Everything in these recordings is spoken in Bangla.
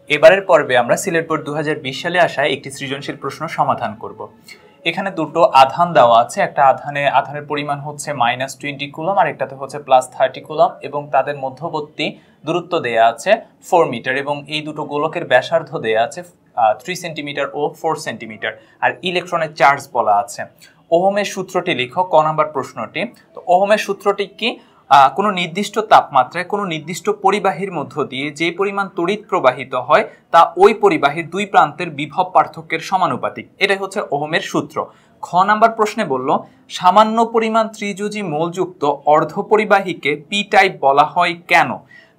এবারের পর্বে আমরা সিলেট বোর্ড 2020 সালে আসা একটি সৃজনশীল প্রশ্ন সমাধান করব। এখানে দুটো আধান দেওয়া আছে, একটা আধানের পরিমাণ হচ্ছে -20 কুলম আর একটাতে হচ্ছে +30 কুলম এবং তাদের মধ্যবর্তী দূরত্ব দেয়া আছে 4 মিটার এবং এই দুটো গোলকের ব্যাসার্ধ দেয়া আছে 3 সেন্টিমিটার ও 4 সেন্টিমিটার আর ইলেকট্রনের চার্জ বলা আছে। ওহমের সূত্রটি লিখো, ক নাম্বার প্রশ্নটি। তো ওহমের সূত্রটি কি? কোনো নির্দিষ্ট তাপমাত্রায় কোনো নির্দিষ্ট পরিবাহীর মধ্য দিয়ে যে পরিমাণ তড়িৎ প্রবাহিত হয় তা ওই পরিবাহীর দুই প্রান্তের বিভব পার্থক্যের সমানুপাতিক। এটাই হচ্ছে ওহমের সূত্র। খ নাম্বার প্রশ্নে বলল সামান্য পরিমাণ ত্রিযুজি মৌলযুক্ত অর্ধপরিবাহীকে পি টাইপ বলা হয় কেন?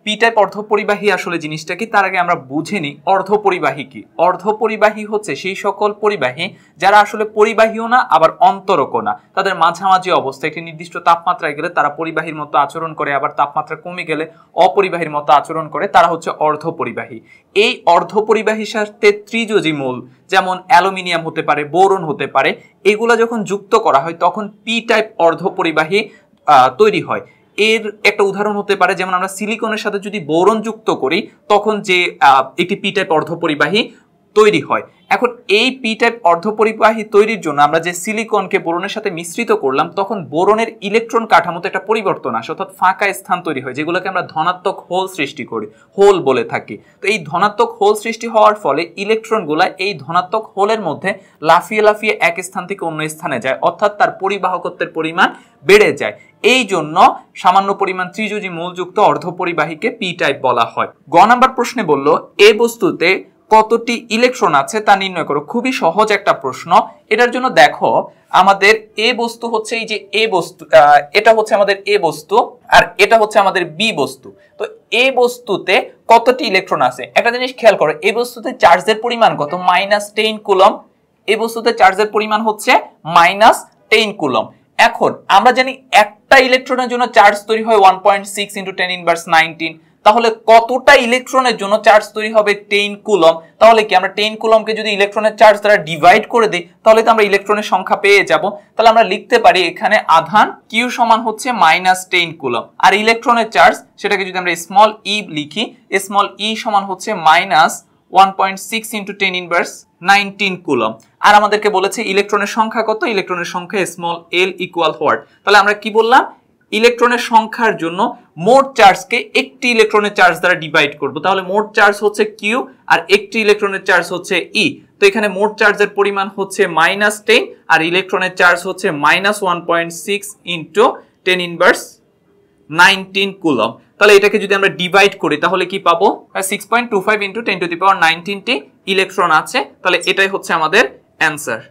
পি টাইপ অর্ধপরিবাহী আসলে জিনিসটা কি তার আগে আমরা বুঝে নিই অর্ধপরিবাহী কি। অর্ধপরিবাহী হচ্ছে সেই সকল পরিবাহী যারা আসলে পরিবাহীও না আবার অন্তরকও না, তাদের মাঝামাঝি অবস্থা। একটি নির্দিষ্ট তাপমাত্রায় গেলে তারা পরিবাহীর মতো আচরণ করে, আবার তাপমাত্রা কমে গেলে অপরিবাহীর মতো আচরণ করে, তারা হচ্ছে অর্ধপরিবাহী। এই অর্ধপরিবাহীর সাথে ত্রিযোজী মৌল যেমন অ্যালুমিনিয়াম হতে পারে, বোরন হতে পারে, এগুলা যখন যুক্ত করা হয় তখন পি টাইপ অর্ধপরিবাহী তৈরি হয়। এর একটা উদাহরণ হতে পারে যেমন আমরা সিলিকনের সাথে যদি বোরন যুক্ত করি তখন যে একটি পি টাইপ অর্ধপরিবাহী তৈরি হয়। এখন এই পি টাইপ অর্ধপরিবাহী তৈরির জন্য আমরা যে সিলিকনকে বোরনের সাথে মিশ্রিত করলাম তখন বোরনের ইলেকট্রন কাঠামোতে একটা পরিবর্তন আসে, অর্থাৎ ফাঁকা স্থান তৈরি হয় যেগুলোকে আমরা ধনাত্মক হোল সৃষ্টি করি, হোল বলে থাকি। তো এই ধনাত্মক হোল সৃষ্টি হওয়ার ফলে ইলেকট্রনগুলা এই ধনাত্মক হোলের মধ্যে লাফিয়ে লাফিয়ে এক স্থান থেকে অন্য স্থানে যায়, অর্থাৎ তার পরিবাহকত্বের পরিমাণ বেড়ে যায়। এই জন্য সামান্য পরিমাণ ত্রিযোজী মৌলযুক্ত অর্ধপরিবাহীকে পি টাইপ বলা হয়। গ নাম্বার প্রশ্নে বলল এই বস্তুতে কতটি ইলেকট্রন আছে তা নির্ণয় করো। খুবই সহজ একটা প্রশ্ন। এটার জন্য দেখো আমাদের এ বস্তু হচ্ছে এই যে এ বস্তু, এটা হচ্ছে আমাদের এ বস্তু আর এটা হচ্ছে আমাদের বি বস্তু। তো এ বস্তুতে কতটি ইলেকট্রন আছে একটা জিনিস খেয়াল করো, এ বস্তুতে চার্জের পরিমাণ কত? -10 কুলম। এ বস্তুতে চার্জের পরিমাণ হচ্ছে -10 কুলম। এখন আমরা জানি একটা ইলেকট্রনের জন্য চার্জ তৈরি হয় 1.6 × 10⁻19। তাহলে কতটা ইলেকট্রনের জন্য চার্জ তৈরি হবে? 10 কুলম। তাহলে কি আমরা 10 কুলমকে যদি ইলেকট্রনের চার্জ দ্বারা ডিভাইড করে দিই তাহলে তো আমরা ইলেকট্রনের সংখ্যা পেয়ে যাব। তাহলে আমরা লিখতে পারি এখানে আধান কিউ সমান হচ্ছে -10 কুলম আর ইলেকট্রনের চার্জ সেটাকে যদি আমরা স্মল ই লিখি, স্মল ই সমান হচ্ছে -1.6 × 10⁻19 কুলম। আর আমাদেরকে বলেছে ইলেকট্রনের সংখ্যা কত? ইলেকট্রনের সংখ্যা স্মল এল ইকুয়াল হোয়াট? তাহলে আমরা কি বললাম? ইলেকট্রনের সংখ্যার জন্য মোট চার্জকে একটি ইলেকট্রনের চার্জ দ্বারা ডিভাইড করব। তাহলে মোট চার্জ হচ্ছে কিউ আর একটি ইলেকট্রনের চার্জ হচ্ছে ই। তো এখানে মোট চার্জের পরিমাণ হচ্ছে -10 আর ইলেকট্রনের চার্জ হচ্ছে -1.6 × 10⁻19 কুলম। তাহলে এটাকে যদি আমরা ডিভাইড করি তাহলে কি পাবো? 6.25 × 10⁻19টি ইলেকট্রন আছে। তাহলে এটাই হচ্ছে আমাদের অ্যান্সার।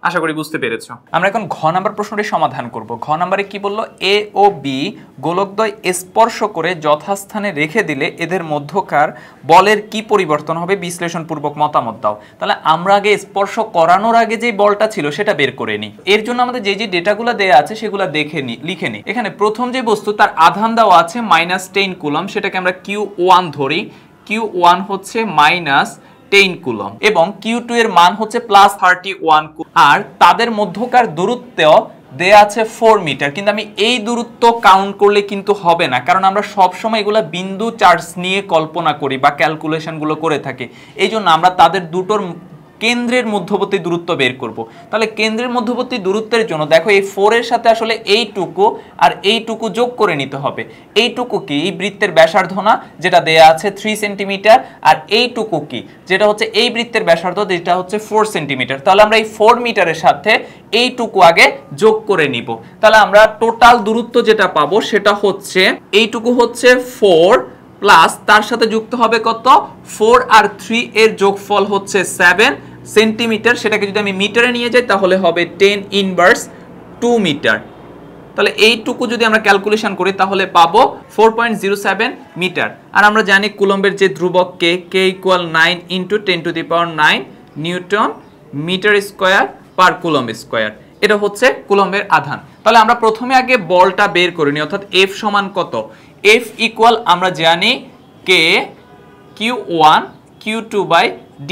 আশা করি বুঝতে পেরেছো। আমরা এখন ঘ নাম্বার প্রশ্নটি সমাধান করব। ঘ নাম্বারে কি বললো? এ ও বি গোলকদ্বয় স্পর্শ করে যথাস্থানে রেখে দিলে এদের মধ্যকার বলের কি পরিবর্তন হবে? বিশ্লেষণপূর্বক মতামত দাও। তাহলে আমরা আগে স্পর্শ করানোর আগে যে বলটা ছিল সেটা বের করে নিই। এর জন্য আমাদের যে যে ডেটাগুলো দেয়া আছে সেগুলো লিখে নিই। এখানে প্রথম যে বস্তু তার আধান দেওয়া আছে -10 কুলম, সেটাকে আমরা Q1 ধরি। Q1 হচ্ছে -10 কুলম এবং Q2 এর মান হচ্ছে +31 কুলম আর তাদের মধ্যকার দূরত্ব দেয়া আছে 4 মিটার। কিন্তু আমি এই দূরত্ব কাউন্ট করলে কিন্তু হবে না, কারণ আমরা সব সময় এগুলা বিন্দু চার্জ নিয়ে কল্পনা করি বা ক্যালকুলেশন গুলো করে থাকি। এই জন্য আমরা তাদের দুটোর কেন্দ্রের মধ্যবর্তী দূরত্ব বের করব। তাহলে কেন্দ্রের মধ্যবর্তী দূরত্বের জন্য দেখো এই 4 এর সাথে আসলে এইটুকু আর এইটুকু যোগ করে নিতে হবে। এইটুকু কি? এই বৃত্তের ব্যাসার্ধ না, যেটা দেয়া আছে 3 সেন্টিমিটার, আর এইটুকু কি? যেটা হচ্ছে এই বৃত্তের ব্যাসার্ধ, যেটা হচ্ছে 4 সেন্টিমিটার। তাহলে আমরা এই 4 মিটারের সাথে এইটুকু আগে যোগ করে নিব। তাহলে আমরা টোটাল দূরত্ব যেটা পাবো সেটা হচ্ছে এইটুকু হচ্ছে 4 প্লাস তার সাথে যুক্ত হবে কত? 4 আর 3 এর যোগফল হচ্ছে 7 সেন্টিমিটার। সেটাকে যদি আমি মিটারে নিয়ে যাই তাহলে হবে 10⁻2 মিটার। তাহলে এইটুকু যদি আমরা ক্যালকুলেশন করি তাহলে পাবো 4.07 মিটার। আর আমরা জানি কুলম্বের যে ধ্রুবক k = 9 × 10⁹ newton metre square per coulomb square. এটা হচ্ছে কুলম্বের আধান। তাহলে আমরা প্রথমে আগে বলটা বের করে নিই, অর্থাৎ F সমান কত? F ইকুয়াল আমরা জানি k Q1 Q2/d²।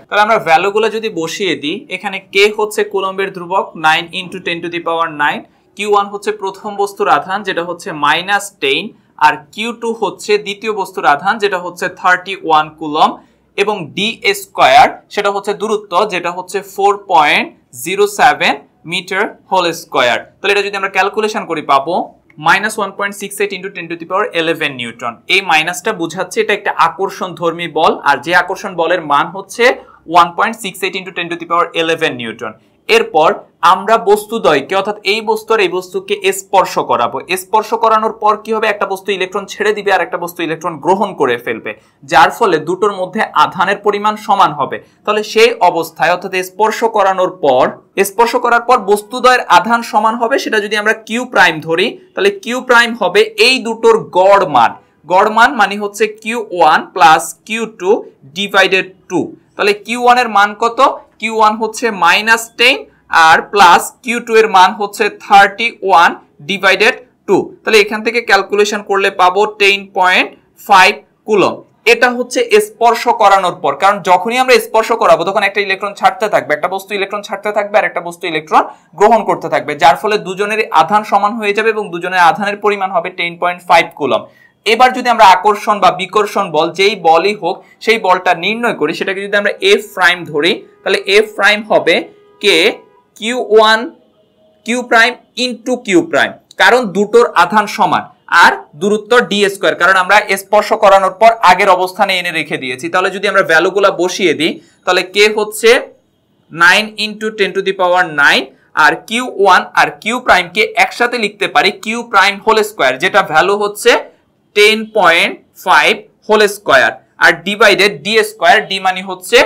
তাহলে আমরা ভ্যালুগুলো যদি বসিয়ে দিই, এখানে k হচ্ছে কুলম্বের ধ্রুবক 9 × 10⁹, Q1 হচ্ছে প্রথম বস্তুর আধান যেটা হচ্ছে -10 আর Q2 হচ্ছে দ্বিতীয় বস্তুর আধান যেটা হচ্ছে 31 কুলম, এবং ডি স্কয়ার সেটা হচ্ছে দূরত্ব যেটা হচ্ছে 4.07 মিটার হোল স্কয়ার। তাহলে এটা যদি আমরা ক্যালকুলেশন করি পাবো -1.68 × 10⁻11 নিউটন। এই মাইনাসটা বোঝাচ্ছে এটা একটা আকর্ষণধর্মী বল, আর যে আকর্ষণ বলের মান হচ্ছে 1.68 × 10⁻11 নিউটন। এরপর আমরা বস্তুদ্বয়কে অর্থাৎ এই বস্তু আর এই বস্তুকে স্পর্শ করাবো। স্পর্শ করানোর পর কি হবে, একটা বস্তু ইলেকট্রন ছেড়ে দিবে আর একটা বস্তু ইলেকট্রন গ্রহণ করে ফেলবে, যার ফলে দুটোর মধ্যে আধানের পরিমাণ সমান হবে। তাহলে সেই অবস্থায় অর্থাৎ স্পর্শ করার পর বস্তুদ্বয়ের আধান সমান হবে, সেটা যদি আমরা কিউ প্রাইম ধরি তাহলে কিউ প্রাইম হবে এই দুটোর গড় মান মানে হচ্ছে Q1 প্লাস Q2 ডিভাইডেড 2। তাহলে Q1 এর মান কত, Q1 হচ্ছে -10 আর প্লাস Q2 এর মান হচ্ছে 31 ডিভাইডেড 2। তাহলে এখান থেকে ক্যালকুলেশন করলে পাবো 10.5 কুলম। এটা হচ্ছে স্পর্শ করানোর পর, কারণ যখনই আমরা স্পর্শ করাবো তখন একটা ইলেকট্রন ছাড়তে থাকবে, একটা বস্তু ইলেকট্রন ছাড়তে থাকবে আর একটা বস্তু ইলেকট্রন গ্রহণ করতে থাকবে, যার ফলে দুজনের আধান সমান হয়ে যাবে এবং দুজনের আধানের পরিমাণ হবে 10.5 কুলম। এবার যদি আমরা আকর্ষণ বা বিকর্ষণ বল যেই বলই হোক সেই বলটা নির্ণয় করি, সেটাকে যদি আমরা এফ প্রাইম ধরি তাহলে এফ প্রাইম হবে K Q1 Q prime into Q prime, কারণ দুটোর আধান সমান, আর দূরত্ব ডি স্কয়ার, কারণ আমরা স্পর্শ করানোর পর আগের অবস্থানে এনে রেখে দিয়েছি। তাহলে যদি আমরা ভ্যালুগুলা বসিয়ে দিই তাহলে কে হচ্ছে 9 × 10⁻9, আর Q1 আর কিউ প্রাইমকে একসাথে লিখতে পারি কিউ প্রাইম হোল স্কয়ার, যেটা ভ্যালু হচ্ছে 10.5 হোল স্কয়ার, আর ডিভাইডেড ডি স্কয়ার, ডি মানে হচ্ছে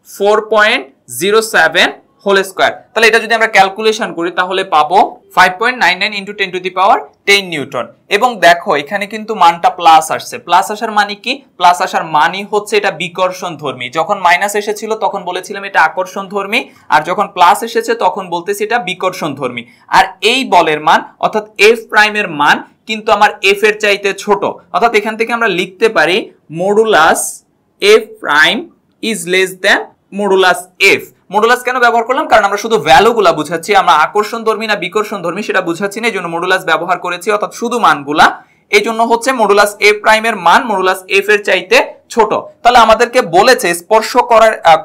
4.07 হোল স্কয়ার। তাহলে এটা যদি আমরা ক্যালকুলেশন করি তাহলে পাবো 5.99 × 1010 নিউটন। এবং দেখো এখানে কিন্তু মানটা প্লাস আসছে, প্লাস আসার মানে কি, প্লাস আসার মানে হচ্ছে এটা বিকর্ষণ ধর্মী। যখন মাইনাস এসেছিল তখন বলেছিলাম এটা আকর্ষণ ধর্মী, আর যখন প্লাস এসেছে তখন বলতেছি এটা বিকর্ষণ ধর্মী। আর এই বলের মান অর্থাৎ এফ প্রাইমের মান কিন্তু আমার এফ এর চাইতে ছোট, অর্থাৎ এখান থেকে আমরা লিখতে পারি modulus F prime is less than modulus F. Modulus কেন ব্যবহার করলাম, কারণ আমরা শুধু ভ্যালুগুলা বুঝাচ্ছি, আমরা আকর্ষণ ধর্মী না বিকর্ষণ ধর্মী সেটা বুঝাচ্ছি না, এই জন্য মডুলাস ব্যবহার করেছি, অর্থাৎ শুধু মানগুলা। এই জন্য হচ্ছে মডুলাস এফ প্রাইমের মান মডুলাস এফ এর চাইতে ছোট। তাহলে আমাদেরকে বলেছে স্পর্শ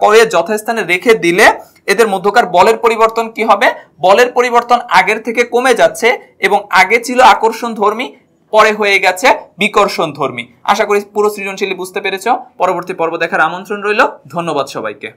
করে যথাস্থানে রেখে দিলে এদের মধ্যকার বলের পরিবর্তন কি হবে, বলের পরিবর্তন আগের থেকে কমে যাচ্ছে, এবং আগে ছিল আকর্ষণ ধর্মী পরে হয়ে গেছে বিকর্ষণ ধর্মী। আশা করি পুরো সৃজনশীল বুঝতে পেরেছো। পরবর্তী পর্ব দেখার আমন্ত্রণ রইল। ধন্যবাদ সবাইকে।